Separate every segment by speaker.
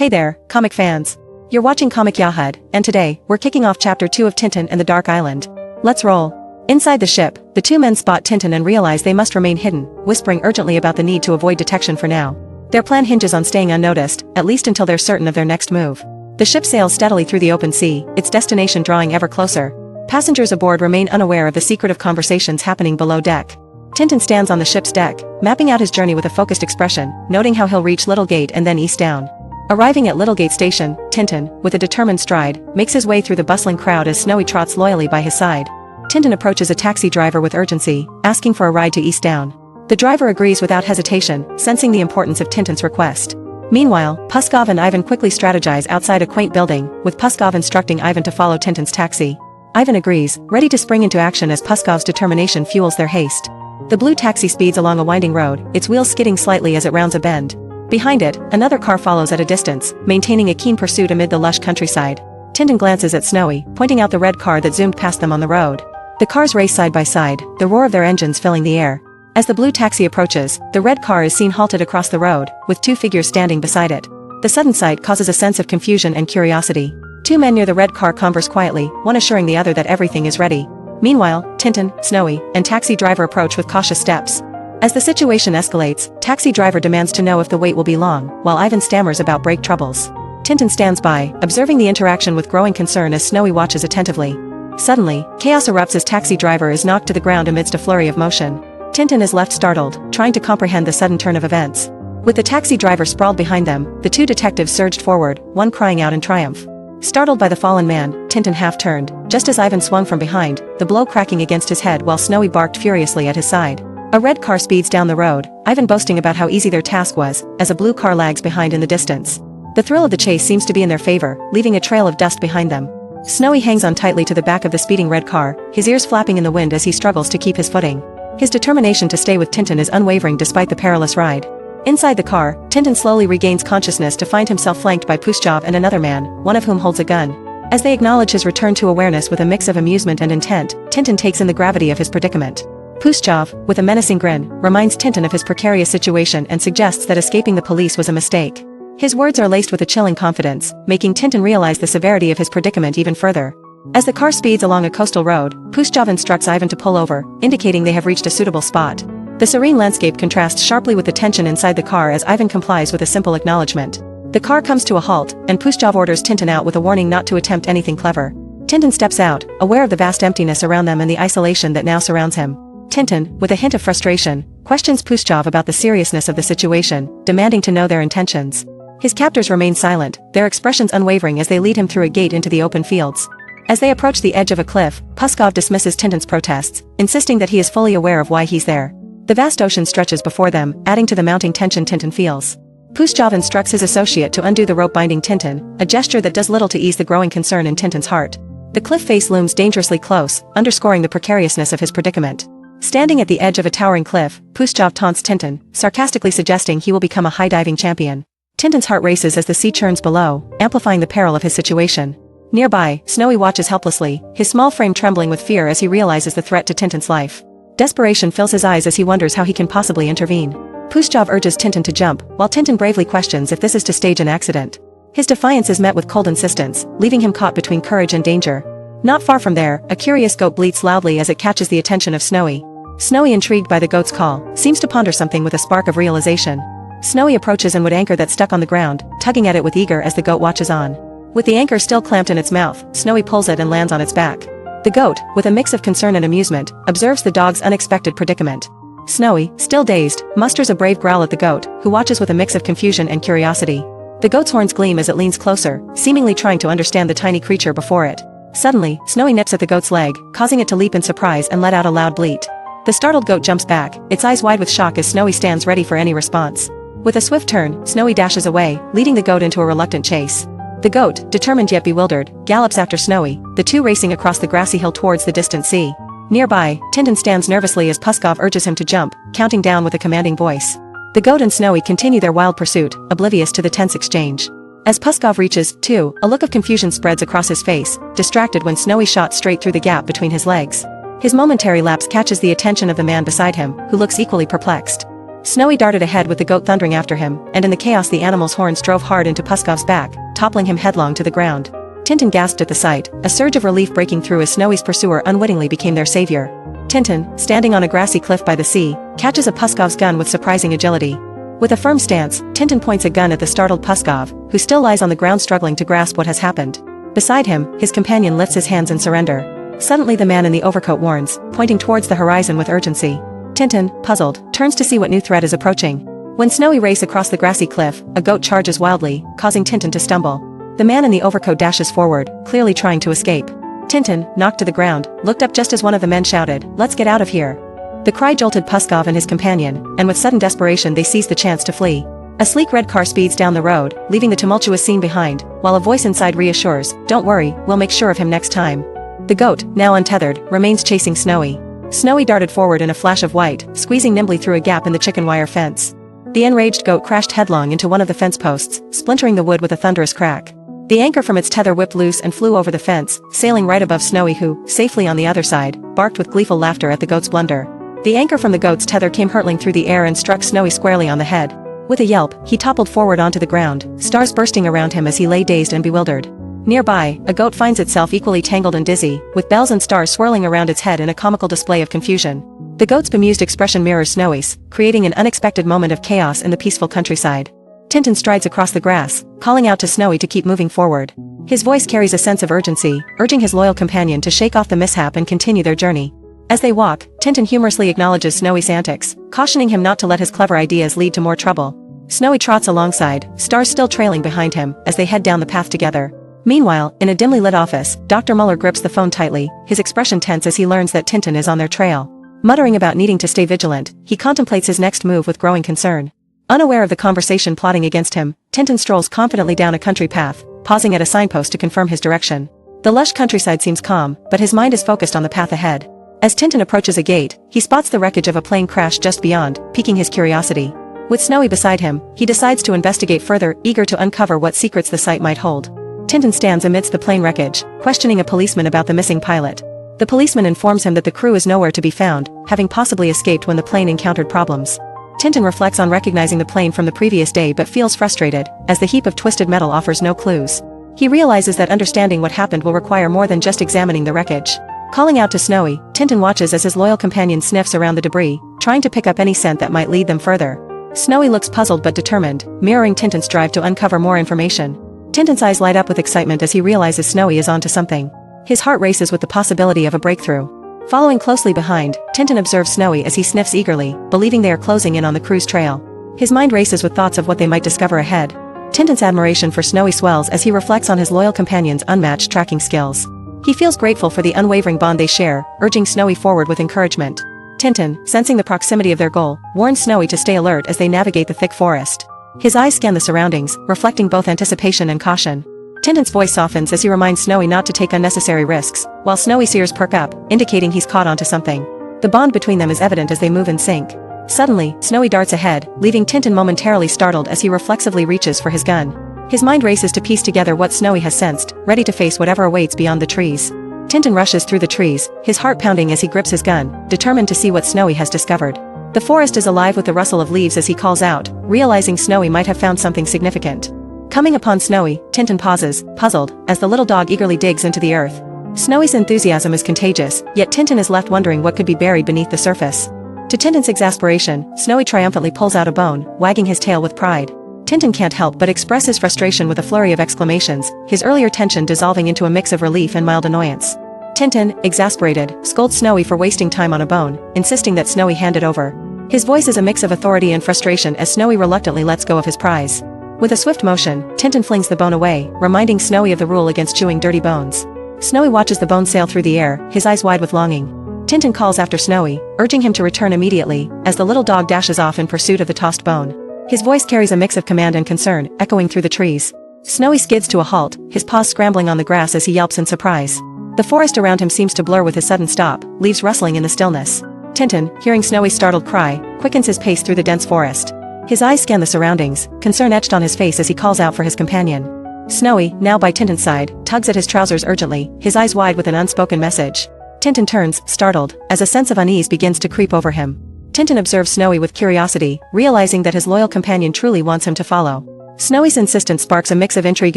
Speaker 1: Hey there, comic fans. You're watching Comic Yahud, and today, we're kicking off Chapter 2 of Tintin and the Dark Island. Let's roll. Inside the ship, the two men spot Tintin and realize they must remain hidden, whispering urgently about the need to avoid detection for now. Their plan hinges on staying unnoticed, at least until they're certain of their next move. The ship sails steadily through the open sea, its destination drawing ever closer. Passengers aboard remain unaware of the secretive conversations happening below deck. Tintin stands on the ship's deck, mapping out his journey with a focused expression, noting how he'll reach Little Gate and then east down. Arriving at Little Gate Station, Tintin, with a determined stride, makes his way through the bustling crowd as Snowy trots loyally by his side. Tintin approaches a taxi driver with urgency, asking for a ride to east down. The driver agrees without hesitation, sensing the importance of Tintin's request. Meanwhile, Puskov and Ivan quickly strategize outside a quaint building, with Puskov instructing Ivan to follow Tintin's taxi. Ivan agrees, ready to spring into action as Puskov's determination fuels their haste. The blue taxi speeds along a winding road, its wheels skidding slightly as it rounds a bend. Behind it, another car follows at a distance, maintaining a keen pursuit amid the lush countryside. Tintin glances at Snowy, pointing out the red car that zoomed past them on the road. The cars race side by side, the roar of their engines filling the air. As the blue taxi approaches, the red car is seen halted across the road, with two figures standing beside it. The sudden sight causes a sense of confusion and curiosity. Two men near the red car converse quietly, one assuring the other that everything is ready. Meanwhile, Tintin, Snowy, and taxi driver approach with cautious steps. As the situation escalates, taxi driver demands to know if the wait will be long, while Ivan stammers about brake troubles. Tintin stands by, observing the interaction with growing concern as Snowy watches attentively. Suddenly, chaos erupts as taxi driver is knocked to the ground amidst a flurry of motion. Tintin is left startled, trying to comprehend the sudden turn of events. With the taxi driver sprawled behind them, the two detectives surged forward, one crying out in triumph. Startled by the fallen man, Tintin half-turned, just as Ivan swung from behind, the blow cracking against his head while Snowy barked furiously at his side. A red car speeds down the road, Ivan boasting about how easy their task was, as a blue car lags behind in the distance. The thrill of the chase seems to be in their favor, leaving a trail of dust behind them. Snowy hangs on tightly to the back of the speeding red car, his ears flapping in the wind as he struggles to keep his footing. His determination to stay with Tintin is unwavering despite the perilous ride. Inside the car, Tintin slowly regains consciousness to find himself flanked by Pushchov and another man, one of whom holds a gun. As they acknowledge his return to awareness with a mix of amusement and intent, Tintin takes in the gravity of his predicament. Pushchov, with a menacing grin, reminds Tintin of his precarious situation and suggests that escaping the police was a mistake. His words are laced with a chilling confidence, making Tintin realize the severity of his predicament even further. As the car speeds along a coastal road, Pushchov instructs Ivan to pull over, indicating they have reached a suitable spot. The serene landscape contrasts sharply with the tension inside the car as Ivan complies with a simple acknowledgement. The car comes to a halt, and Pushchov orders Tintin out with a warning not to attempt anything clever. Tintin steps out, aware of the vast emptiness around them and the isolation that now surrounds him. Tintin, with a hint of frustration, questions Pushchov about the seriousness of the situation, demanding to know their intentions. His captors remain silent, their expressions unwavering as they lead him through a gate into the open fields. As they approach the edge of a cliff, Puskov dismisses Tintin's protests, insisting that he is fully aware of why he's there. The vast ocean stretches before them, adding to the mounting tension Tintin feels. Pushchov instructs his associate to undo the rope binding Tintin, a gesture that does little to ease the growing concern in Tintin's heart. The cliff face looms dangerously close, underscoring the precariousness of his predicament. Standing at the edge of a towering cliff, Pushchov taunts Tintin, sarcastically suggesting he will become a high-diving champion. Tintin's heart races as the sea churns below, amplifying the peril of his situation. Nearby, Snowy watches helplessly, his small frame trembling with fear as he realizes the threat to Tintin's life. Desperation fills his eyes as he wonders how he can possibly intervene. Pushchov urges Tintin to jump, while Tintin bravely questions if this is to stage an accident. His defiance is met with cold insistence, leaving him caught between courage and danger. Not far from there, a curious goat bleats loudly as it catches the attention of Snowy. Snowy, intrigued by the goat's call, seems to ponder something with a spark of realization. Snowy approaches an wood anchor that's stuck on the ground, tugging at it with eager as the goat watches on. With the anchor still clamped in its mouth, Snowy pulls it and lands on its back. The goat, with a mix of concern and amusement, observes the dog's unexpected predicament. Snowy, still dazed, musters a brave growl at the goat, who watches with a mix of confusion and curiosity. The goat's horns gleam as it leans closer, seemingly trying to understand the tiny creature before it. Suddenly, Snowy nips at the goat's leg, causing it to leap in surprise and let out a loud bleat. The startled goat jumps back, its eyes wide with shock as Snowy stands ready for any response. With a swift turn, Snowy dashes away, leading the goat into a reluctant chase. The goat, determined yet bewildered, gallops after Snowy, the two racing across the grassy hill towards the distant sea. Nearby, Tintin stands nervously as Puskov urges him to jump, counting down with a commanding voice. The goat and Snowy continue their wild pursuit, oblivious to the tense exchange. As Puskov reaches, too, a look of confusion spreads across his face, distracted when Snowy shot straight through the gap between his legs. His momentary lapse catches the attention of the man beside him, who looks equally perplexed. Snowy darted ahead with the goat thundering after him, and in the chaos the animal's horns drove hard into Puskov's back, toppling him headlong to the ground. Tintin gasped at the sight, a surge of relief breaking through as Snowy's pursuer unwittingly became their savior. Tintin, standing on a grassy cliff by the sea, catches a Puskov's gun with surprising agility. With a firm stance, Tintin points a gun at the startled Puskov, who still lies on the ground struggling to grasp what has happened. Beside him, his companion lifts his hands in surrender. Suddenly the man in the overcoat warns, pointing towards the horizon with urgency. Tintin, puzzled, turns to see what new threat is approaching. When Snowy races across the grassy cliff, a goat charges wildly, causing Tintin to stumble. The man in the overcoat dashes forward, clearly trying to escape. Tintin, knocked to the ground, looked up just as one of the men shouted, "Let's get out of here." The cry jolted Puskov and his companion, and with sudden desperation they seized the chance to flee. A sleek red car speeds down the road, leaving the tumultuous scene behind, while a voice inside reassures, "Don't worry, we'll make sure of him next time." The goat, now untethered, remains chasing Snowy. Snowy darted forward in a flash of white, squeezing nimbly through a gap in the chicken wire fence. The enraged goat crashed headlong into one of the fence posts, splintering the wood with a thunderous crack. The anchor from its tether whipped loose and flew over the fence, sailing right above Snowy who, safely on the other side, barked with gleeful laughter at the goat's blunder. The anchor from the goat's tether came hurtling through the air and struck Snowy squarely on the head. With a yelp, he toppled forward onto the ground, stars bursting around him as he lay dazed and bewildered. Nearby, a goat finds itself equally tangled and dizzy, with bells and stars swirling around its head in a comical display of confusion. The goat's bemused expression mirrors Snowy's, creating an unexpected moment of chaos in the peaceful countryside. Tintin strides across the grass, calling out to Snowy to keep moving forward. His voice carries a sense of urgency, urging his loyal companion to shake off the mishap and continue their journey. As they walk, Tintin humorously acknowledges Snowy's antics, cautioning him not to let his clever ideas lead to more trouble. Snowy trots alongside, stars still trailing behind him, as they head down the path together. Meanwhile, in a dimly lit office, Dr. Muller grips the phone tightly, his expression tense as he learns that Tintin is on their trail. Muttering about needing to stay vigilant, he contemplates his next move with growing concern. Unaware of the conversation plotting against him, Tintin strolls confidently down a country path, pausing at a signpost to confirm his direction. The lush countryside seems calm, but his mind is focused on the path ahead. As Tintin approaches a gate, he spots the wreckage of a plane crash just beyond, piquing his curiosity. With Snowy beside him, he decides to investigate further, eager to uncover what secrets the site might hold. Tintin stands amidst the plane wreckage, questioning a policeman about the missing pilot. The policeman informs him that the crew is nowhere to be found, having possibly escaped when the plane encountered problems. Tintin reflects on recognizing the plane from the previous day but feels frustrated, as the heap of twisted metal offers no clues. He realizes that understanding what happened will require more than just examining the wreckage. Calling out to Snowy, Tintin watches as his loyal companion sniffs around the debris, trying to pick up any scent that might lead them further. Snowy looks puzzled but determined, mirroring Tintin's drive to uncover more information. Tintin's eyes light up with excitement as he realizes Snowy is onto something. His heart races with the possibility of a breakthrough. Following closely behind, Tintin observes Snowy as he sniffs eagerly, believing they are closing in on the crew's trail. His mind races with thoughts of what they might discover ahead. Tintin's admiration for Snowy swells as he reflects on his loyal companion's unmatched tracking skills. He feels grateful for the unwavering bond they share, urging Snowy forward with encouragement. Tintin, sensing the proximity of their goal, warns Snowy to stay alert as they navigate the thick forest. His eyes scan the surroundings, reflecting both anticipation and caution. Tintin's voice softens as he reminds Snowy not to take unnecessary risks, while Snowy's ears perk up, indicating he's caught onto something. The bond between them is evident as they move in sync. Suddenly, Snowy darts ahead, leaving Tintin momentarily startled as he reflexively reaches for his gun. His mind races to piece together what Snowy has sensed, ready to face whatever awaits beyond the trees. Tintin rushes through the trees, his heart pounding as he grips his gun, determined to see what Snowy has discovered. The forest is alive with the rustle of leaves as he calls out, realizing Snowy might have found something significant. Coming upon Snowy, Tintin pauses, puzzled, as the little dog eagerly digs into the earth. Snowy's enthusiasm is contagious, yet Tintin is left wondering what could be buried beneath the surface. To Tintin's exasperation, Snowy triumphantly pulls out a bone, wagging his tail with pride. Tintin can't help but express his frustration with a flurry of exclamations, his earlier tension dissolving into a mix of relief and mild annoyance. Tintin, exasperated, scolds Snowy for wasting time on a bone, insisting that Snowy hand it over. His voice is a mix of authority and frustration as Snowy reluctantly lets go of his prize. With a swift motion, Tintin flings the bone away, reminding Snowy of the rule against chewing dirty bones. Snowy watches the bone sail through the air, his eyes wide with longing. Tintin calls after Snowy, urging him to return immediately, as the little dog dashes off in pursuit of the tossed bone. His voice carries a mix of command and concern, echoing through the trees. Snowy skids to a halt, his paws scrambling on the grass as he yelps in surprise. The forest around him seems to blur with his sudden stop, leaves rustling in the stillness. Tintin, hearing Snowy's startled cry, quickens his pace through the dense forest. His eyes scan the surroundings, concern etched on his face as he calls out for his companion. Snowy, now by Tintin's side, tugs at his trousers urgently, his eyes wide with an unspoken message. Tintin turns, startled, as a sense of unease begins to creep over him. Tintin observes Snowy with curiosity, realizing that his loyal companion truly wants him to follow. Snowy's insistence sparks a mix of intrigue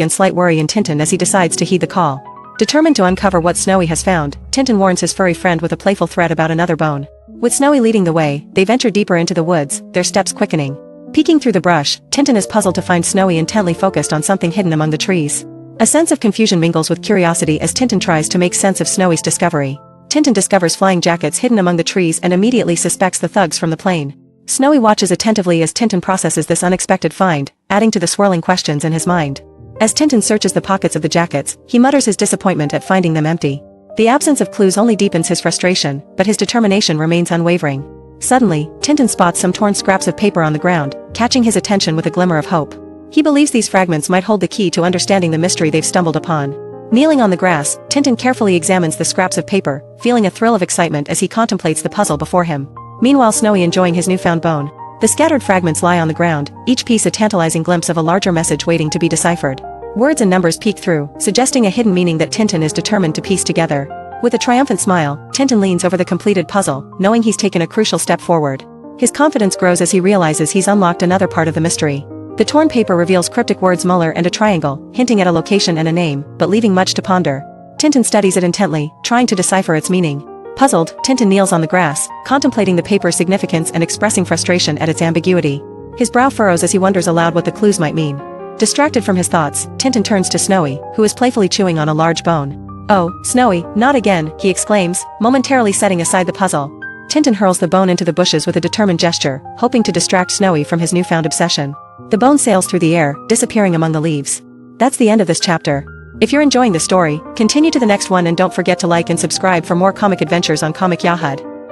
Speaker 1: and slight worry in Tintin as he decides to heed the call. Determined to uncover what Snowy has found, Tintin warns his furry friend with a playful threat about another bone. With Snowy leading the way, they venture deeper into the woods, their steps quickening. Peeking through the brush, Tintin is puzzled to find Snowy intently focused on something hidden among the trees. A sense of confusion mingles with curiosity as Tintin tries to make sense of Snowy's discovery. Tintin discovers flying jackets hidden among the trees and immediately suspects the thugs from the plane. Snowy watches attentively as Tintin processes this unexpected find, adding to the swirling questions in his mind. As Tintin searches the pockets of the jackets, he mutters his disappointment at finding them empty. The absence of clues only deepens his frustration, but his determination remains unwavering. Suddenly, Tintin spots some torn scraps of paper on the ground, catching his attention with a glimmer of hope. He believes these fragments might hold the key to understanding the mystery they've stumbled upon. Kneeling on the grass, Tintin carefully examines the scraps of paper, feeling a thrill of excitement as he contemplates the puzzle before him. Meanwhile, Snowy enjoying his newfound bone. The scattered fragments lie on the ground, each piece a tantalizing glimpse of a larger message waiting to be deciphered. Words and numbers peek through, suggesting a hidden meaning that Tintin is determined to piece together. With a triumphant smile, Tintin leans over the completed puzzle, knowing he's taken a crucial step forward. His confidence grows as he realizes he's unlocked another part of the mystery. The torn paper reveals cryptic words Muller and a triangle, hinting at a location and a name, but leaving much to ponder. Tintin studies it intently, trying to decipher its meaning. Puzzled, Tintin kneels on the grass, contemplating the paper's significance and expressing frustration at its ambiguity. His brow furrows as he wonders aloud what the clues might mean. Distracted from his thoughts, Tintin turns to Snowy, who is playfully chewing on a large bone. "Oh, Snowy, not again," he exclaims, momentarily setting aside the puzzle. Tintin hurls the bone into the bushes with a determined gesture, hoping to distract Snowy from his newfound obsession. The bone sails through the air, disappearing among the leaves. That's the end of this chapter. If you're enjoying the story, continue to the next one and don't forget to like and subscribe for more comic adventures on Comic Yahad.